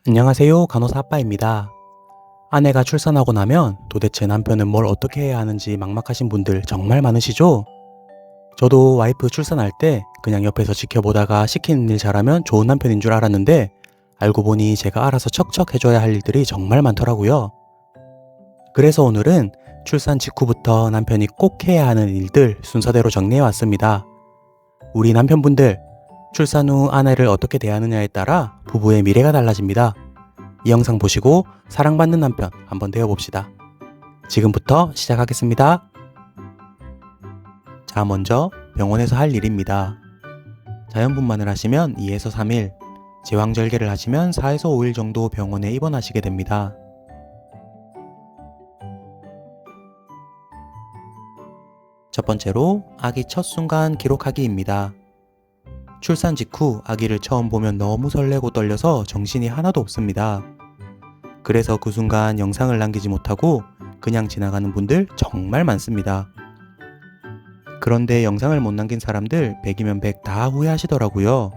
안녕하세요. 간호사 아빠입니다. 아내가 출산하고 나면 도대체 남편은 뭘 어떻게 해야 하는지 막막하신 분들 정말 많으시죠? 저도 와이프 출산할 때 그냥 옆에서 지켜보다가 시키는 일 잘하면 좋은 남편인 줄 알았는데 알고 보니 제가 알아서 척척 해줘야 할 일들이 정말 많더라고요. 그래서 오늘은 출산 직후부터 남편이 꼭 해야 하는 일들 순서대로 정리해 왔습니다. 우리 남편분들, 출산 후 아내를 어떻게 대하느냐에 따라 부부의 미래가 달라집니다. 이 영상 보시고 사랑받는 남편 한번 되어봅시다. 지금부터 시작하겠습니다. 자, 먼저 병원에서 할 일입니다. 자연분만을 하시면 2에서 3일, 제왕절개를 하시면 4에서 5일 정도 병원에 입원하시게 됩니다. 첫 번째로 아기 첫 순간 기록하기입니다. 출산 직후 아기를 처음 보면 너무 설레고 떨려서 정신이 하나도 없습니다. 그래서 그 순간 영상을 남기지 못하고 그냥 지나가는 분들 정말 많습니다. 그런데 영상을 못 남긴 사람들 100이면 100 다 후회하시더라고요.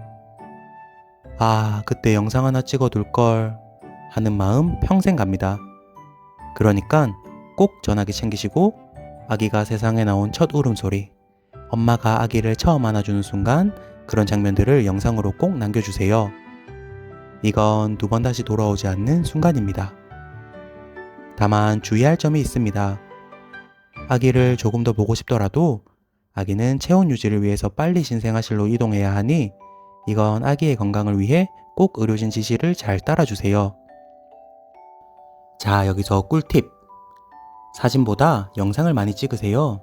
아, 그때 영상 하나 찍어둘걸 하는 마음 평생 갑니다. 그러니까 꼭 전화기 챙기시고 아기가 세상에 나온 첫 울음소리, 엄마가 아기를 처음 안아주는 순간 그런 장면들을 영상으로 꼭 남겨주세요. 이건 두 번 다시 돌아오지 않는 순간입니다. 다만 주의할 점이 있습니다. 아기를 조금 더 보고 싶더라도 아기는 체온 유지를 위해서 빨리 신생아실로 이동해야 하니 이건 아기의 건강을 위해 꼭 의료진 지시를 잘 따라주세요. 자, 여기서 꿀팁. 사진보다 영상을 많이 찍으세요.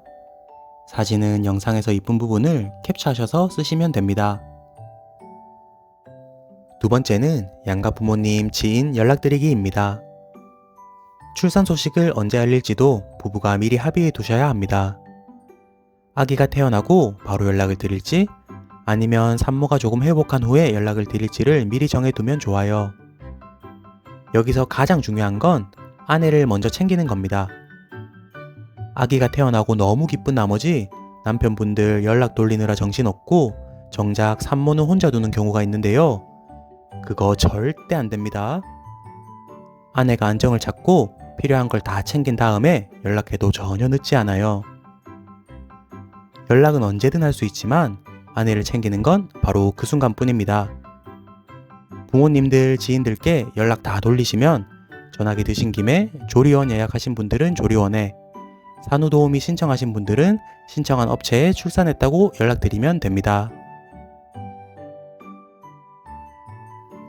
사진은 영상에서 이쁜 부분을 캡처하셔서 쓰시면 됩니다. 두 번째는 양가 부모님, 지인 연락드리기입니다. 출산 소식을 언제 알릴지도 부부가 미리 합의해 두셔야 합니다. 아기가 태어나고 바로 연락을 드릴지 아니면 산모가 조금 회복한 후에 연락을 드릴지를 미리 정해두면 좋아요. 여기서 가장 중요한 건 아내를 먼저 챙기는 겁니다. 아기가 태어나고 너무 기쁜 나머지 남편분들 연락 돌리느라 정신없고 정작 산모는 혼자 두는 경우가 있는데요. 그거 절대 안 됩니다. 아내가 안정을 찾고 필요한 걸 다 챙긴 다음에 연락해도 전혀 늦지 않아요. 연락은 언제든 할 수 있지만 아내를 챙기는 건 바로 그 순간뿐입니다. 부모님들, 지인들께 연락 다 돌리시면 전화기 드신 김에 조리원 예약하신 분들은 조리원에, 산후도우미 신청하신 분들은 신청한 업체에 출산했다고 연락드리면 됩니다.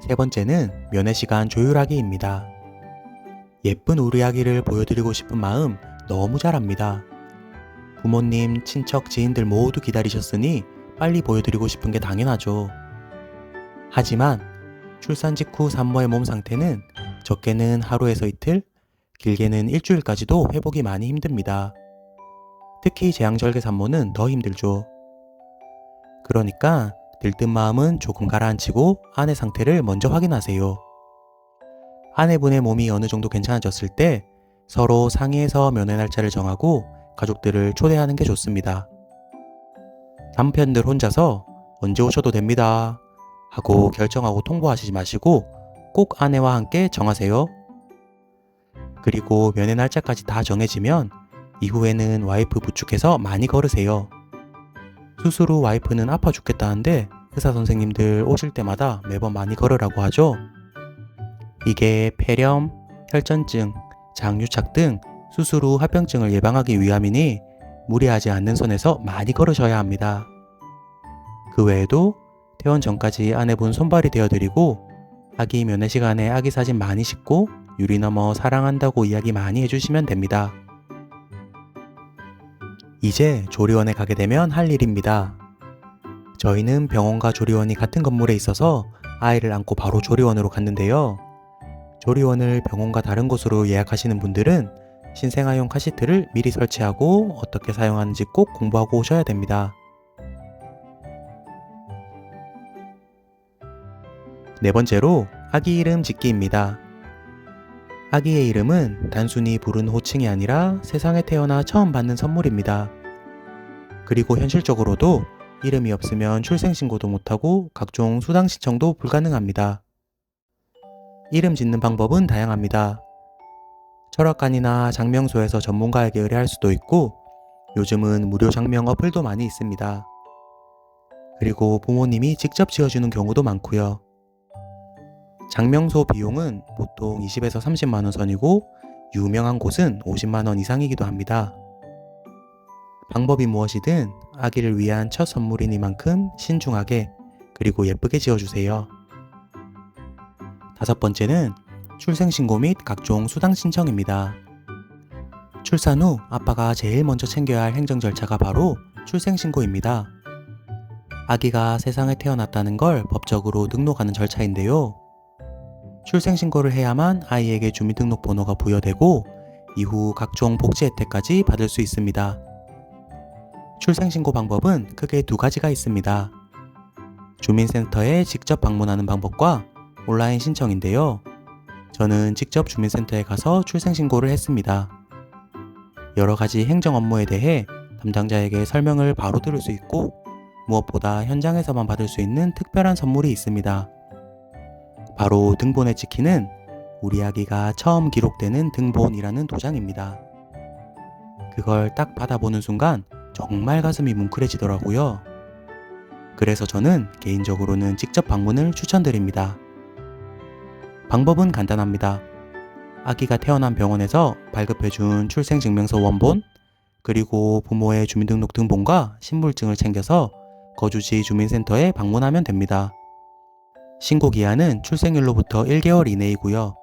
세 번째는 면회시간 조율하기입니다. 예쁜 우리 아기를 보여드리고 싶은 마음 너무 잘합니다. 부모님, 친척, 지인들 모두 기다리셨으니 빨리 보여드리고 싶은 게 당연하죠. 하지만 출산 직후 산모의 몸 상태는 적게는 하루에서 이틀, 길게는 일주일까지도 회복이 많이 힘듭니다. 특히 제왕절개 산모는 더 힘들죠. 그러니까 들뜬 마음은 조금 가라앉히고 아내 상태를 먼저 확인하세요. 아내분의 몸이 어느 정도 괜찮아졌을 때 서로 상의해서 면회 날짜를 정하고 가족들을 초대하는 게 좋습니다. 남편들 혼자서 언제 오셔도 됩니다 하고 결정하고 통보하시지 마시고 꼭 아내와 함께 정하세요. 그리고 면회 날짜까지 다 정해지면 이후에는 와이프 부축해서 많이 걸으세요. 수술 후 와이프는 아파 죽겠다는데 의사 선생님들 오실 때마다 매번 많이 걸으라고 하죠. 이게 폐렴, 혈전증, 장유착 등 수술 후 합병증을 예방하기 위함이니 무리하지 않는 선에서 많이 걸으셔야 합니다. 그 외에도 퇴원 전까지 아내분 손발이 되어드리고 아기 면회 시간에 아기 사진 많이 찍고 유리 넘어 사랑한다고 이야기 많이 해주시면 됩니다. 이제 조리원에 가게 되면 할 일입니다. 저희는 병원과 조리원이 같은 건물에 있어서 아이를 안고 바로 조리원으로 갔는데요. 조리원을 병원과 다른 곳으로 예약하시는 분들은 신생아용 카시트를 미리 설치하고 어떻게 사용하는지 꼭 공부하고 오셔야 됩니다. 네 번째로 아기 이름 짓기입니다. 아기의 이름은 단순히 부르는 호칭이 아니라 세상에 태어나 처음 받는 선물입니다. 그리고 현실적으로도 이름이 없으면 출생신고도 못하고 각종 수당 신청도 불가능합니다. 이름 짓는 방법은 다양합니다. 철학관이나 장명소에서 전문가에게 의뢰할 수도 있고 요즘은 무료 장명 어플도 많이 있습니다. 그리고 부모님이 직접 지어주는 경우도 많고요. 장명소 비용은 보통 20에서 30만 원 선이고 유명한 곳은 50만 원 이상이기도 합니다. 방법이 무엇이든 아기를 위한 첫 선물이니만큼 신중하게 그리고 예쁘게 지어주세요. 5번째는 출생신고 및 각종 수당 신청입니다. 출산 후 아빠가 제일 먼저 챙겨야 할 행정 절차가 바로 출생신고입니다. 아기가 세상에 태어났다는 걸 법적으로 등록하는 절차인데요. 출생신고를 해야만 아이에게 주민등록번호가 부여되고 이후 각종 복지 혜택까지 받을 수 있습니다. 출생신고 방법은 크게 2가지가 있습니다. 주민센터에 직접 방문하는 방법과 온라인 신청인데요. 저는 직접 주민센터에 가서 출생신고를 했습니다. 여러 가지 행정 업무에 대해 담당자에게 설명을 바로 들을 수 있고 무엇보다 현장에서만 받을 수 있는 특별한 선물이 있습니다. 바로 등본에 찍히는 우리 아기가 처음 기록되는 등본이라는 도장입니다. 그걸 딱 받아보는 순간 정말 가슴이 뭉클해지더라고요. 그래서 저는 개인적으로는 직접 방문을 추천드립니다. 방법은 간단합니다. 아기가 태어난 병원에서 발급해준 출생증명서 원본, 그리고 부모의 주민등록 등본과 신분증을 챙겨서 거주지 주민센터에 방문하면 됩니다. 신고기한은 출생일로부터 1개월 이내이고요.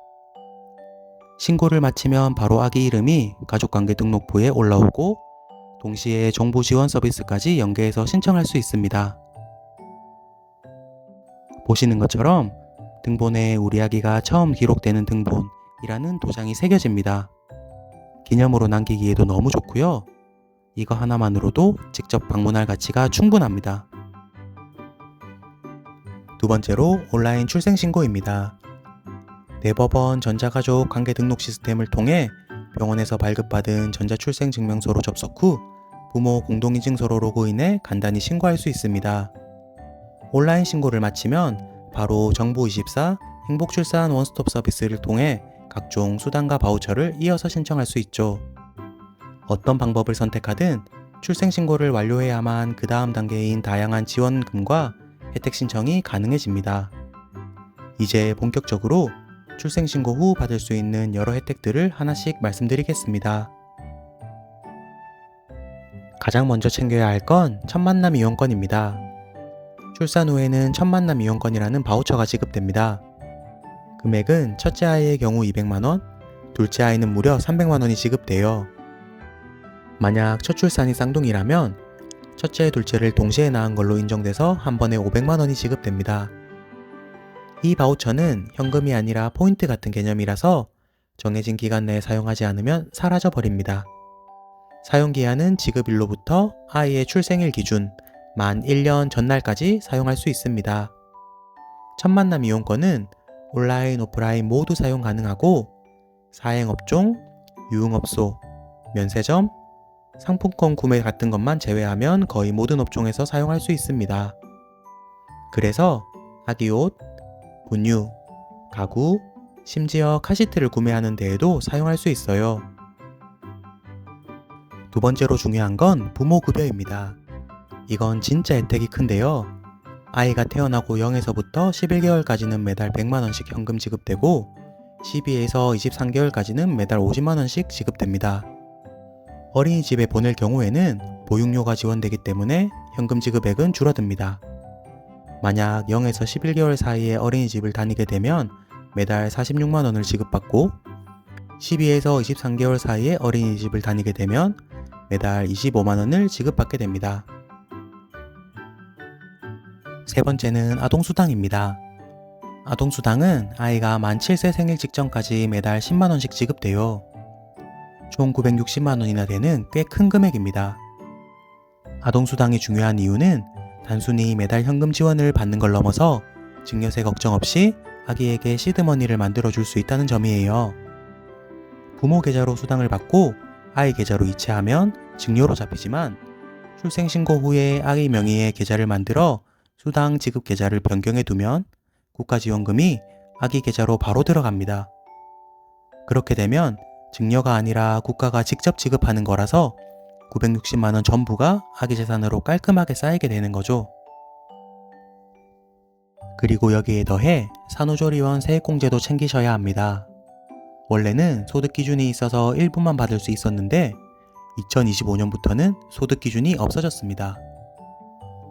신고를 마치면 바로 아기 이름이 가족관계등록부에 올라오고 동시에 정보지원 서비스까지 연계해서 신청할 수 있습니다. 보시는 것처럼 등본에 우리 아기가 처음 기록되는 등본이라는 도장이 새겨집니다. 기념으로 남기기에도 너무 좋고요. 이거 하나만으로도 직접 방문할 가치가 충분합니다. 2번째로 온라인 출생신고입니다. 대법원 전자가족 관계등록 시스템을 통해 병원에서 발급받은 전자출생증명서로 접속 후 부모 공동인증서로 로그인해 간단히 신고할 수 있습니다. 온라인 신고를 마치면 바로 정부24 행복출산 원스톱 서비스를 통해 각종 수당과 바우처를 이어서 신청할 수 있죠. 어떤 방법을 선택하든 출생신고를 완료해야만 그 다음 단계인 다양한 지원금과 혜택 신청이 가능해집니다. 이제 본격적으로 출생신고 후 받을 수 있는 여러 혜택들을 하나씩 말씀드리겠습니다. 가장 먼저 챙겨야 할 건 첫 만남 이용권입니다. 출산 후에는 첫 만남 이용권이라는 바우처가 지급됩니다. 금액은 첫째 아이의 경우 200만원, 둘째 아이는 무려 300만원이 지급돼요. 만약 첫 출산이 쌍둥이라면 첫째, 둘째를 동시에 낳은 걸로 인정돼서 한 번에 500만원이 지급됩니다. 이 바우처는 현금이 아니라 포인트 같은 개념이라서 정해진 기간 내에 사용하지 않으면 사라져 버립니다. 사용기한은 지급일로부터 아이의 출생일 기준 만 1년 전날까지 사용할 수 있습니다. 첫 만남 이용권은 온라인, 오프라인 모두 사용 가능하고 사행업종, 유흥업소, 면세점, 상품권 구매 같은 것만 제외하면 거의 모든 업종에서 사용할 수 있습니다. 그래서 아기옷, 분유, 가구, 심지어 카시트를 구매하는 데에도 사용할 수 있어요. 2번째로 중요한 건 부모 급여입니다. 이건 진짜 혜택이 큰데요. 아이가 태어나고 0에서부터 11개월까지는 매달 100만원씩 현금 지급되고 12에서 23개월까지는 매달 50만원씩 지급됩니다. 어린이집에 보낼 경우에는 보육료가 지원되기 때문에 현금 지급액은 줄어듭니다. 만약 0에서 11개월 사이에 어린이집을 다니게 되면 매달 46만원을 지급받고 12에서 23개월 사이에 어린이집을 다니게 되면 매달 25만원을 지급받게 됩니다. 3번째는 아동수당입니다. 아동수당은 아이가 만 7세 생일 직전까지 매달 10만원씩 지급돼요. 총 960만원이나 되는 꽤 큰 금액입니다. 아동수당이 중요한 이유는 단순히 매달 현금 지원을 받는 걸 넘어서 증여세 걱정 없이 아기에게 시드머니를 만들어줄 수 있다는 점이에요. 부모 계좌로 수당을 받고 아이 계좌로 이체하면 증여로 잡히지만 출생신고 후에 아기 명의의 계좌를 만들어 수당 지급 계좌를 변경해 두면 국가지원금이 아기 계좌로 바로 들어갑니다. 그렇게 되면 증여가 아니라 국가가 직접 지급하는 거라서 960만 원 전부가 아기 재산으로 깔끔하게 쌓이게 되는 거죠. 그리고 여기에 더해 산후조리원 세액공제도 챙기셔야 합니다. 원래는 소득 기준이 있어서 일부만 받을 수 있었는데 2025년부터는 소득 기준이 없어졌습니다.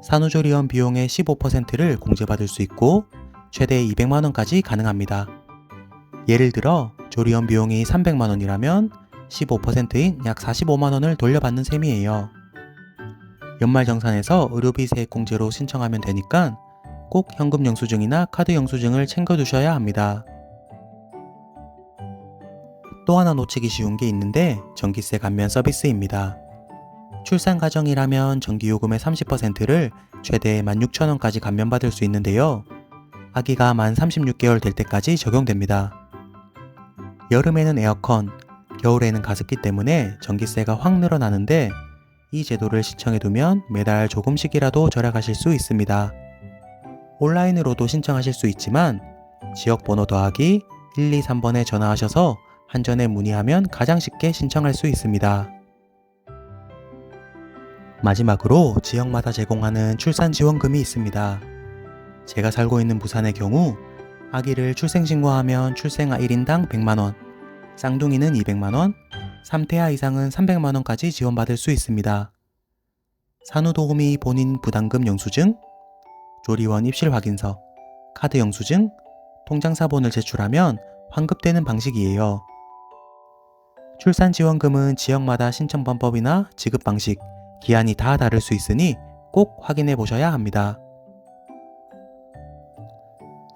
산후조리원 비용의 15%를 공제받을 수 있고 최대 200만 원까지 가능합니다. 예를 들어 조리원 비용이 300만 원이라면 15%인 약 45만 원을 돌려받는 셈이에요. 연말정산에서 의료비 세액공제로 신청하면 되니까 꼭 현금 영수증이나 카드 영수증을 챙겨두셔야 합니다. 또 하나 놓치기 쉬운 게 있는데 전기세 감면 서비스입니다. 출산 가정이라면 전기요금의 30%를 최대 16,000원까지 감면받을 수 있는데요. 아기가 만 36개월 될 때까지 적용됩니다. 여름에는 에어컨, 겨울에는 가습기 때문에 전기세가 확 늘어나는데 이 제도를 신청해두면 매달 조금씩이라도 절약하실 수 있습니다. 온라인으로도 신청하실 수 있지만 지역번호 더하기 123번에 전화하셔서 한전에 문의하면 가장 쉽게 신청할 수 있습니다. 마지막으로 지역마다 제공하는 출산지원금이 있습니다. 제가 살고 있는 부산의 경우 아기를 출생신고하면 출생아 1인당 100만원, 쌍둥이는 200만원, 3태아 이상은 300만원까지 지원받을 수 있습니다. 산후도우미 본인 부담금 영수증, 조리원 입실 확인서, 카드 영수증, 통장사본을 제출하면 환급되는 방식이에요. 출산지원금은 지역마다 신청 방법이나 지급 방식, 기한이 다 다를 수 있으니 꼭 확인해 보셔야 합니다.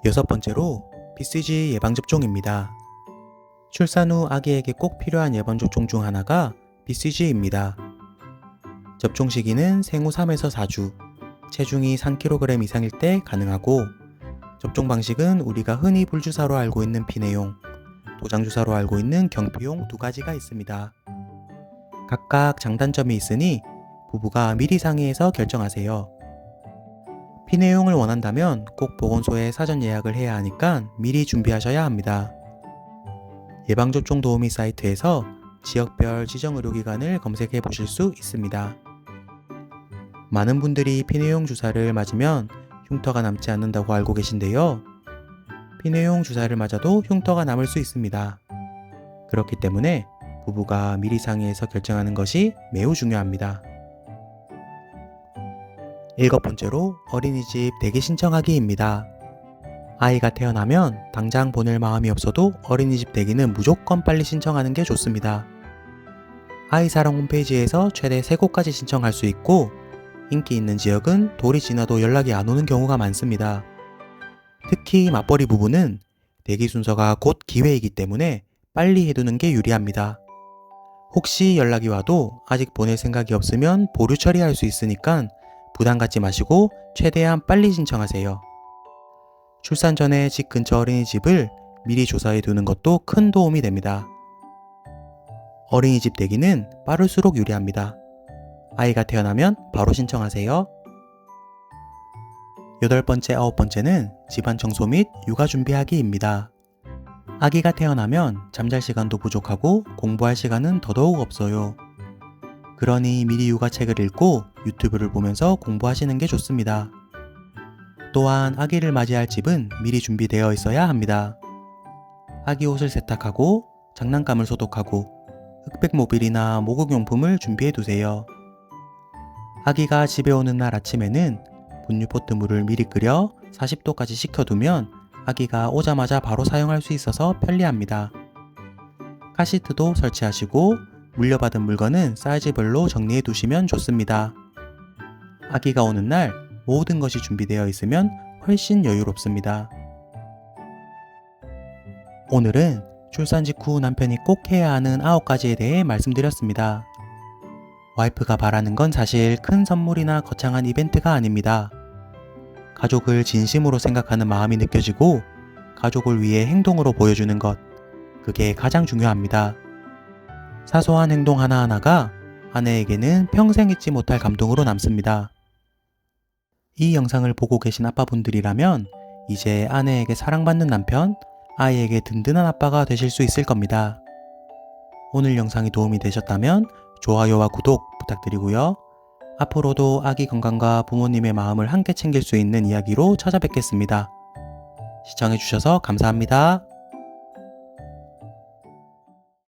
여섯 번째로 BCG 예방접종입니다. 출산 후 아기에게 꼭 필요한 예방접종 중 하나가 BCG입니다. 접종 시기는 생후 3에서 4주, 체중이 3kg 이상일 때 가능하고 접종 방식은 우리가 흔히 불주사로 알고 있는 비내용, 도장주사로 알고 있는 경피용 두 가지가 있습니다. 각각 장단점이 있으니 부부가 미리 상의해서 결정하세요. 비내용을 원한다면 꼭 보건소에 사전 예약을 해야 하니까 미리 준비하셔야 합니다. 예방접종 도우미 사이트에서 지역별 지정의료기관을 검색해 보실 수 있습니다. 많은 분들이 비내용 주사를 맞으면 흉터가 남지 않는다고 알고 계신데요. 비내용 주사를 맞아도 흉터가 남을 수 있습니다. 그렇기 때문에 부부가 미리 상의해서 결정하는 것이 매우 중요합니다. 일곱 번째로 어린이집 대기 신청하기입니다. 아이가 태어나면 당장 보낼 마음이 없어도 어린이집 대기는 무조건 빨리 신청하는 게 좋습니다. 아이사랑 홈페이지에서 최대 3곳까지 신청할 수 있고 인기 있는 지역은 돌이 지나도 연락이 안 오는 경우가 많습니다. 특히 맞벌이 부부는 대기 순서가 곧 기회이기 때문에 빨리 해두는 게 유리합니다. 혹시 연락이 와도 아직 보낼 생각이 없으면 보류 처리할 수 있으니까 부담 갖지 마시고 최대한 빨리 신청하세요. 출산 전에 집 근처 어린이집을 미리 조사해 두는 것도 큰 도움이 됩니다. 어린이집 대기는 빠를수록 유리합니다. 아이가 태어나면 바로 신청하세요. 여덟 번째, 아홉 번째는 집안 청소 및 육아 준비하기입니다. 아기가 태어나면 잠잘 시간도 부족하고 공부할 시간은 더더욱 없어요. 그러니 미리 육아책을 읽고 유튜브를 보면서 공부하시는 게 좋습니다. 또한 아기를 맞이할 집은 미리 준비되어 있어야 합니다. 아기 옷을 세탁하고 장난감을 소독하고 흑백 모빌이나 목욕용품을 준비해 두세요. 아기가 집에 오는 날 아침에는 분유포트 물을 미리 끓여 40도까지 식혀두면 아기가 오자마자 바로 사용할 수 있어서 편리합니다. 카시트도 설치하시고 물려받은 물건은 사이즈별로 정리해 두시면 좋습니다. 아기가 오는 날 모든 것이 준비되어 있으면 훨씬 여유롭습니다. 오늘은 출산 직후 남편이 꼭 해야 하는 9가지에 대해 말씀드렸습니다. 와이프가 바라는 건 사실 큰 선물이나 거창한 이벤트가 아닙니다. 가족을 진심으로 생각하는 마음이 느껴지고 가족을 위해 행동으로 보여주는 것, 그게 가장 중요합니다. 사소한 행동 하나하나가 아내에게는 평생 잊지 못할 감동으로 남습니다. 이 영상을 보고 계신 아빠분들이라면 이제 아내에게 사랑받는 남편, 아이에게 든든한 아빠가 되실 수 있을 겁니다. 오늘 영상이 도움이 되셨다면 좋아요와 구독 부탁드리고요. 앞으로도 아기 건강과 부모님의 마음을 함께 챙길 수 있는 이야기로 찾아뵙겠습니다. 시청해주셔서 감사합니다.